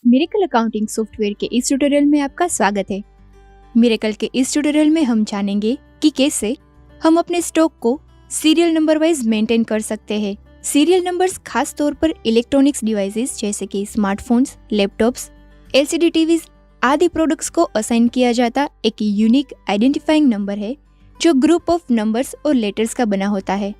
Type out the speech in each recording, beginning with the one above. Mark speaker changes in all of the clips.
Speaker 1: Miracle accounting software के इस tutorial में आपका स्वागत है। मिरेकल के इस ट्यूटोरियल में हम जानेंगे कि कैसे हम अपने स्टॉक को सीरियल नंबर वाइज मेंटेन कर सकते हैं। सीरियल नंबर्स खास तौर पर इलेक्ट्रॉनिक्स डिवाइसेस जैसे कि स्मार्टफोन्स, लैपटॉप्स, एलसीडी टीवीज आदि प्रोडक्ट्स को असाइन किया जाता एक यूनिक आइडेंटिफाइंग नंबर है जो ग्रुप ऑफ नंबर्स और लेटर्स का बना होता है।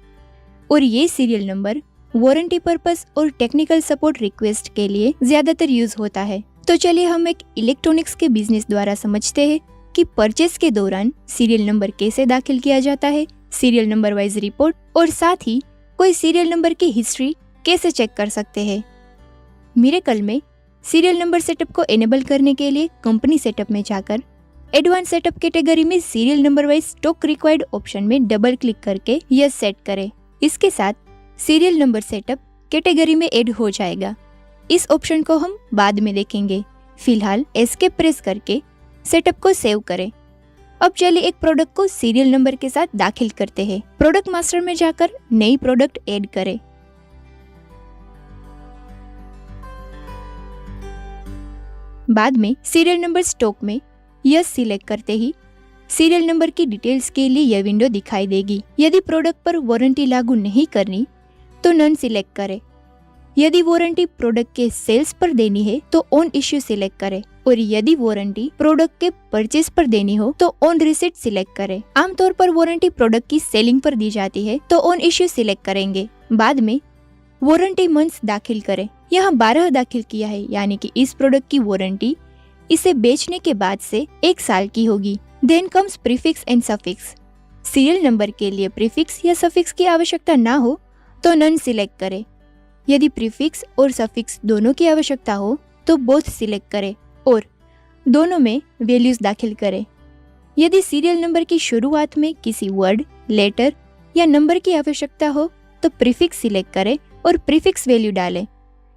Speaker 1: और ये सीरियल नंबर वारंटी पर्पस और टेक्निकल सपोर्ट रिक्वेस्ट के लिए ज्यादातर यूज होता है। तो चलिए हम एक इलेक्ट्रॉनिक्स के बिजनेस द्वारा समझते हैं कि परचेस के दौरान सीरियल नंबर कैसे दाखिल किया जाता है, सीरियल नंबर वाइज रिपोर्ट और साथ ही कोई सीरियल नंबर की हिस्ट्री कैसे चेक कर सकते हैं। मिरेकल में सीरियल नंबर सेटअप को एनेबल करने के लिए कंपनी सेटअप में जाकर एडवांस सेटअप कैटेगरी में serial number wise stock required option में डबल क्लिक करके यस सेट करें। इसके साथ सीरियल नंबर सेटअप कैटेगरी में ऐड हो जाएगा। इस ऑप्शन को हम बाद में देखेंगे। फिलहाल एस्केप प्रेस करके सेटअप को सेव करें। अब चलिए एक प्रोडक्ट को सीरियल नंबर के साथ दाखिल करते हैं। प्रोडक्ट मास्टर में जाकर नई प्रोडक्ट ऐड करें। बाद में सीरियल नंबर स्टॉक में यस सिलेक्ट करते ही सीरियल नंबर की डिटेल्स के लिए यह विंडो दिखाई देगी। यदि प्रोडक्ट पर वारंटी लागू नहीं करनी तो नन सिलेक्ट करें। यदि वारंटी प्रोडक्ट के सेल्स पर देनी है तो ऑन इश्यू सिलेक्ट करें और यदि वारंटी प्रोडक्ट के परचेस पर देनी हो तो ऑन रिसीट सिलेक्ट करें। आमतौर पर वारंटी प्रोडक्ट की सेलिंग पर दी जाती है तो ऑन इश्यू सिलेक्ट करेंगे। बाद में वारंटी मंथ्स दाखिल करें। यहाँ 12 दाखिल किया है, यानी कि इस प्रोडक्ट की वारंटी इसे बेचने के बाद से 1 साल की होगी। Then comes prefix and suffix. Serial number के लिए प्रीफिक्स या सफिक्स की आवश्यकता ना हो तो नन सिलेक्ट करें। यदि प्रीफिक्स और सफिक्स दोनों की आवश्यकता हो तो बोथ सिलेक्ट करें और दोनों में वैल्यूज दाखिल करें। यदि सीरियल नंबर की शुरुआत में किसी वर्ड, लेटर या नंबर की आवश्यकता हो तो प्रीफिक्स सिलेक्ट करें और प्रीफिक्स वैल्यू डालें।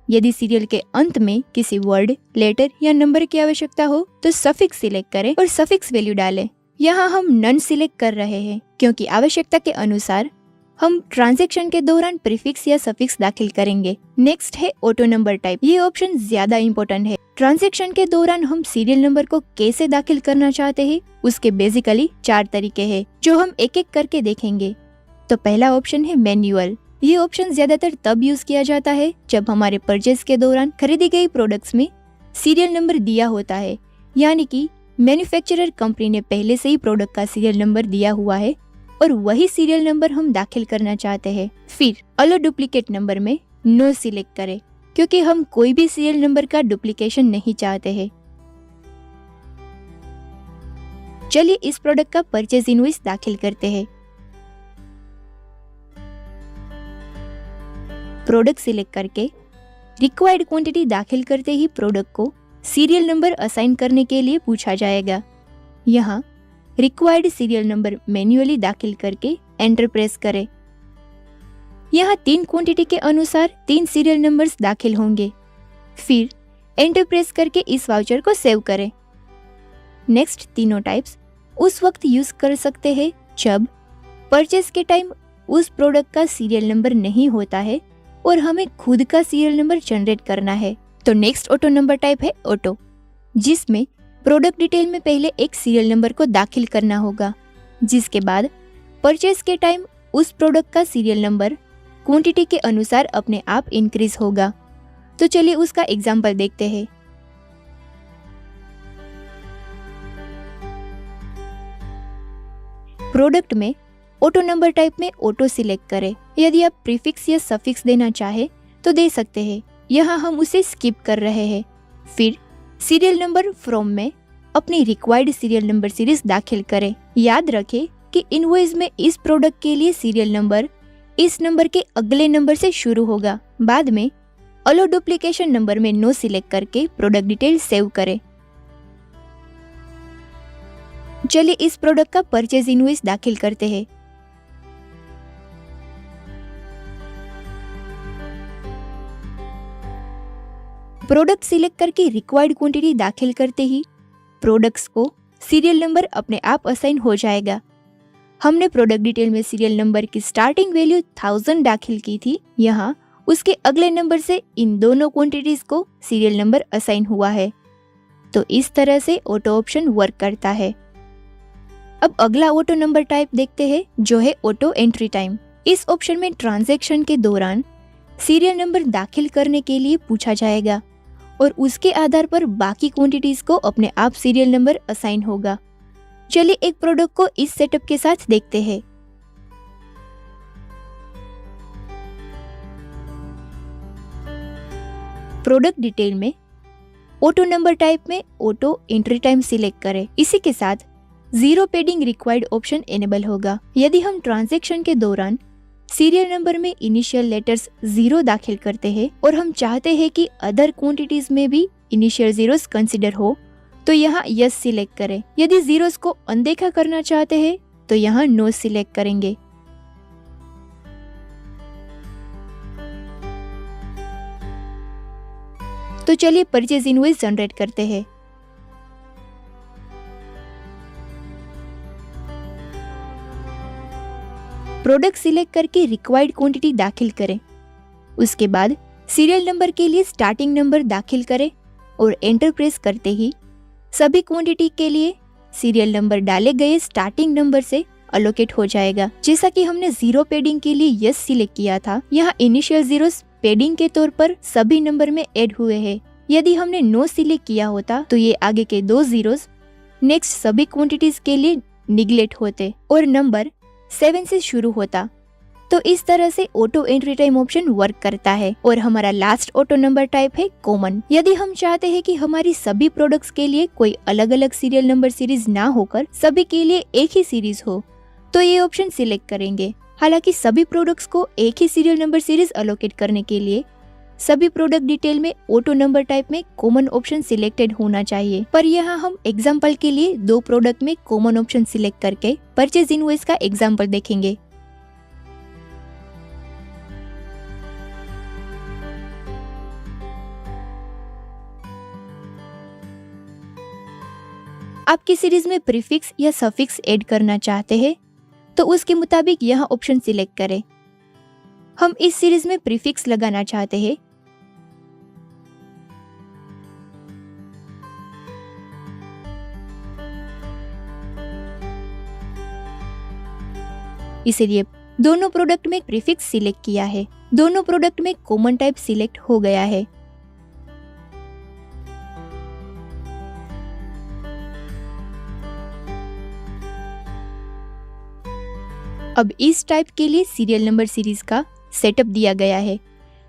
Speaker 1: यदि सीरियल के अंत में किसी वर्ड, लेटर या नंबर की आवश्यकता हो तो सफिक्स सिलेक्ट करें और सफिक्स वैल्यू डालें। यहाँ हम नन सिलेक्ट कर रहे हैं क्योंकि आवश्यकता के अनुसार हम ट्रांजैक्शन के दौरान प्रीफिक्स या सफिक्स दाखिल करेंगे। नेक्स्ट है ऑटो नंबर टाइप। ये ऑप्शन ज्यादा इम्पोर्टेंट है। ट्रांजैक्शन के दौरान हम सीरियल नंबर को कैसे दाखिल करना चाहते हैं उसके बेसिकली 4 तरीके हैं जो हम एक एक करके देखेंगे। तो पहला ऑप्शन है मैन्युअल। ये ऑप्शन ज्यादातर तब यूज किया जाता है जब हमारे परचेस के दौरान खरीदी गई प्रोडक्ट्स में सीरियल नंबर दिया होता है, यानी कि मैन्युफैक्चरर कंपनी ने पहले से ही प्रोडक्ट का सीरियल नंबर दिया हुआ है और वही सीरियल नंबर हम दाखिल करना चाहते हैं। फिर अलो डुप्लीकेट नंबर में नो सिलेक्ट करें क्योंकि हम कोई भी सीरियल नंबर का डुप्लीकेशन नहीं चाहते हैं। चलिए इस प्रोडक्ट का परचेज इनवॉइस दाखिल करते हैं। प्रोडक्ट सिलेक्ट करके रिक्वायर्ड क्वांटिटी दाखिल करते ही प्रोडक्ट को सीरियल नंबर असाइन करने के लिए पूछा जाएगा। यहाँ रिक्वायर्ड सीरियल नंबर मैन्युअली दाखिल करके एंटर प्रेस करें। यहाँ 3 क्वांटिटी के अनुसार 3 सीरियल नंबर्स दाखिल होंगे। फिर एंटर प्रेस करके इस वाउचर को सेव करें। नेक्स्ट तीनों टाइप्स उस वक्त यूज कर सकते हैं जब परचेस के टाइम उस प्रोडक्ट का सीरियल नंबर नहीं होता है और हमें खुद का सीरियल नंबर जनरेट करना है। तो नेक्स्ट ऑटो नंबर टाइप है ऑटो, जिसमें प्रोडक्ट डिटेल में पहले एक सीरियल नंबर को दाखिल करना होगा, जिसके बाद परचेस के टाइम उस प्रोडक्ट का सीरियल नंबर क्वांटिटी के अनुसार अपने आप इंक्रीज होगा। तो चलिए उसका एग्जांपल देखते हैं। प्रोडक्ट में ऑटो नंबर टाइप में ऑटो सिलेक्ट करें। यदि आप प्रीफिक्स या सफिक्स देना चाहे तो दे सकते हैं, यहाँ हम उसे स्किप कर रहे हैं। फिर सीरियल नंबर फ्रॉम में अपनी रिक्वायर्ड सीरियल नंबर सीरीज दाखिल करें। याद रखें कि इनवॉइस में इस प्रोडक्ट के लिए सीरियल नंबर इस नंबर के अगले नंबर से शुरू होगा। बाद में अलो डुप्लीकेशन नंबर में नो सिलेक्ट करके प्रोडक्ट डिटेल सेव करें। चलिए इस प्रोडक्ट का परचेज इनवॉइस दाखिल करते हैं। प्रोडक्ट सिलेक्ट करके रिक्वायर्ड क्वांटिटी दाखिल करते ही प्रोडक्ट्स को सीरियल नंबर अपने आप असाइन हो जाएगा। हमने प्रोडक्ट डिटेल में सीरियल नंबर की स्टार्टिंग वैल्यू 1000 दाखिल की थी, यहाँ उसके अगले नंबर से इन दोनों क्वांटिटीज को सीरियल नंबर असाइन हुआ है। तो इस तरह से ऑटो ऑप्शन वर्क करता है। अब अगला ऑटो नंबर टाइप देखते हैं, जो है ऑटो एंट्री टाइम। इस ऑप्शन में ट्रांजैक्शन के दौरान सीरियल नंबर दाखिल करने के लिए पूछा जाएगा और उसके आधार पर बाकी क्वांटिटीज को अपने आप सीरियल नंबर असाइन होगा। चलिए एक प्रोडक्ट को इस सेटअप के साथ देखते हैं। प्रोडक्ट डिटेल में ऑटो नंबर टाइप में ऑटो एंट्री टाइम सिलेक्ट करें। इसी के साथ जीरो पेडिंग रिक्वायर्ड ऑप्शन इनेबल होगा। यदि हम ट्रांजैक्शन के दौरान सीरियल नंबर में इनिशियल लेटर्स 0 दाखिल करते हैं और हम चाहते हैं कि अदर क्वांटिटीज में भी इनिशियल जीरोस कंसीडर हो, तो यहाँ यस सिलेक्ट करें। यदि जीरोस को अनदेखा करना चाहते हैं तो यहाँ नो सिलेक्ट करेंगे। तो चलिए परचेज इनवॉइस जनरेट करते हैं। प्रोडक्ट सिलेक्ट करके रिक्वायर्ड क्वांटिटी दाखिल करें। उसके बाद सीरियल नंबर के लिए स्टार्टिंग नंबर दाखिल करें और एंटर प्रेस करते ही सभी क्वांटिटी के लिए सीरियल नंबर डाले गए स्टार्टिंग नंबर से अलोकेट हो जाएगा। जैसा कि हमने जीरो पेडिंग के लिए यस सिलेक्ट किया था, यहाँ इनिशियल जीरोस पेडिंग के तौर पर सभी नंबर में ऐड हुए हैं। यदि हमने नो सिलेक्ट किया होता तो ये आगे के 2 जीरोस नेक्स्ट सभी क्वांटिटीज के लिए निगलेक्ट होते और नंबर 7 से शुरू होता। तो इस तरह से auto entry time option work करता है। और हमारा लास्ट ऑटो नंबर टाइप है कॉमन। यदि हम चाहते हैं कि हमारी सभी प्रोडक्ट्स के लिए कोई अलग अलग सीरियल नंबर सीरीज ना होकर सभी के लिए एक ही सीरीज हो, तो ये ऑप्शन सिलेक्ट करेंगे। हालांकि सभी प्रोडक्ट्स को एक ही सीरियल नंबर सीरीज अलोकेट करने के लिए सभी प्रोडक्ट डिटेल में ऑटो नंबर टाइप में कॉमन ऑप्शन सिलेक्टेड होना चाहिए। पर यहाँ हम एग्जांपल के लिए 2 प्रोडक्ट में कॉमन ऑप्शन सिलेक्ट करके परचेज इनवॉइस का एग्जांपल देखेंगे। आपकी सीरीज में प्रीफिक्स या सफिक्स ऐड करना चाहते हैं तो उसके मुताबिक यहाँ ऑप्शन सिलेक्ट करें। हम इस सीरीज में प्रीफिक्स लगाना चाहते हैं, इसलिए दोनों प्रोडक्ट में प्रीफिक्स सिलेक्ट किया है। दोनों प्रोडक्ट में कॉमन टाइप सिलेक्ट हो गया है। अब इस टाइप के लिए सीरियल नंबर सीरीज का सेटअप दिया गया है,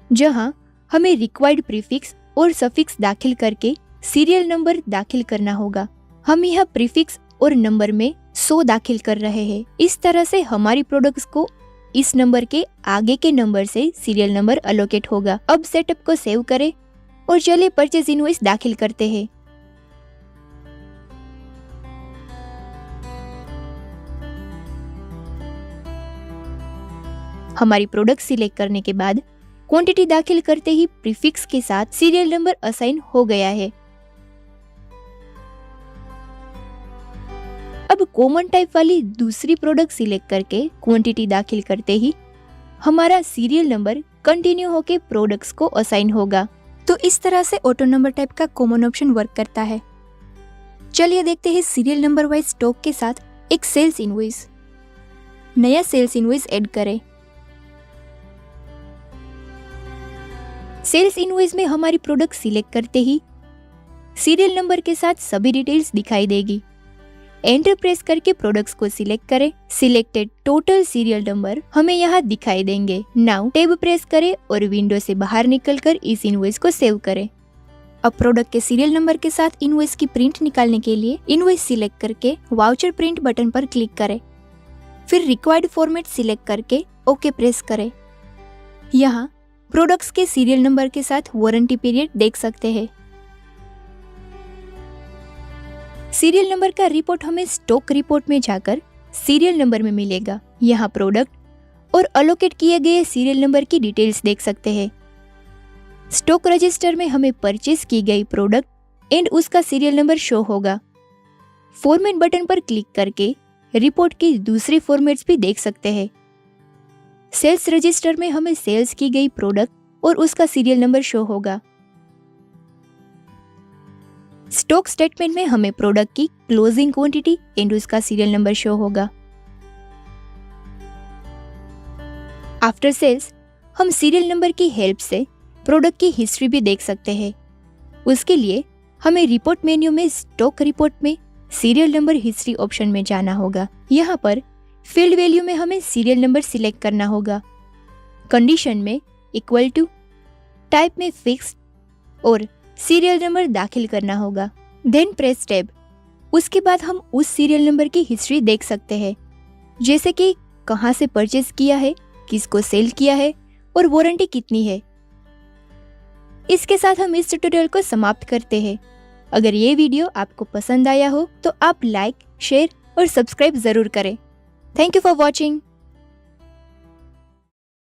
Speaker 1: जहां हमें रिक्वायर्ड प्रीफिक्स और सफिक्स दाखिल करके सीरियल नंबर दाखिल करना होगा। हम यह प्रीफिक्स और नंबर में 100 दाखिल कर रहे हैं। इस तरह से हमारी प्रोडक्ट्स को इस नंबर के आगे के नंबर से सीरियल नंबर अलोकेट होगा। अब सेटअप को सेव करें और चलिए परचेज इनवॉइस दाखिल करते हैं। हमारी प्रोडक्ट सिलेक्ट करने के बाद क्वांटिटी दाखिल करते ही प्रीफिक्स के साथ सीरियल नंबर असाइन हो गया है। अब कॉमन टाइप वाली दूसरी प्रोडक्ट सिलेक्ट करके क्वांटिटी दाखिल करते ही हमारा सीरियल नंबर कंटिन्यू होके प्रोडक्ट्स को असाइन होगा। तो इस तरह से ऑटो नंबर टाइप का कॉमन ऑप्शन वर्क करता है। चलिए देखते हैं सीरियल नंबर वाइज स्टॉक के साथ एक सेल्स इनवॉइस। नया सेल्स इनवॉइस ऐड करें। सेल्स इनवॉइस में हमारी प्रोडक्ट सिलेक्ट करते ही सीरियल नंबर के साथ सभी डिटेल्स दिखाई देगी। एंटर प्रेस करके प्रोडक्ट्स को सिलेक्ट करें। सिलेक्टेड टोटल सीरियल नंबर हमें यहाँ दिखाई देंगे। नाउ टैब प्रेस करें और विंडो से बाहर निकलकर इस इनवॉइस को सेव करें। अब प्रोडक्ट के सीरियल नंबर के साथ इनवॉइस की प्रिंट निकालने के लिए इनवॉइस सिलेक्ट करके वाउचर प्रिंट बटन पर क्लिक करें। फिर रिक्वायर्ड फॉर्मेट सिलेक्ट करके ओके प्रेस करें। यहाँ प्रोडक्ट्स के सीरियल नंबर के साथ वारंटी पीरियड देख सकते हैं। सीरियल नंबर का रिपोर्ट हमें स्टॉक रिपोर्ट में जाकर सीरियल नंबर में मिलेगा। यहाँ प्रोडक्ट और अलोकेट किए गए सीरियल नंबर की डिटेल्स देख सकते हैं। स्टॉक रजिस्टर में हमें परचेज की गई प्रोडक्ट एंड उसका सीरियल नंबर शो होगा। फॉर्मेट बटन पर क्लिक करके रिपोर्ट की दूसरी फॉर्मेट्स भी देख सकते हैं। सेल्स रजिस्टर में हमें सेल्स की गई प्रोडक्ट और उसका सीरियल नंबर शो होगा। स्टॉक स्टेटमेंट में हमें प्रोडक्ट की क्लोजिंग क्वांटिटी एंड उसका सीरियल नंबर शो होगा। आफ्टर सेल्स हम सीरियल नंबर की हेल्प से प्रोडक्ट की हिस्ट्री भी देख सकते हैं। उसके लिए हमें रिपोर्ट मेन्यू में स्टॉक रिपोर्ट में सीरियल नंबर हिस्ट्री ऑप्शन में जाना होगा। यहाँ पर फील्ड वैल्यू में हमें सीरियल नंबर सिलेक्ट करना होगा। कंडीशन में इक्वल टू, टाइप में फिक्स्ड और सीरियल नंबर दाखिल करना होगा। Then press tab. उसके बाद हम उस सीरियल नंबर की हिस्ट्री देख सकते हैं, जैसे कि कहाँ से परचेज किया है, किसको सेल किया है और वारंटी कितनी है। इसके साथ हम इस ट्यूटोरियल को समाप्त करते हैं। अगर ये वीडियो आपको पसंद आया हो तो आप लाइक, शेयर और सब्सक्राइब जरूर करें। Thank you for watching.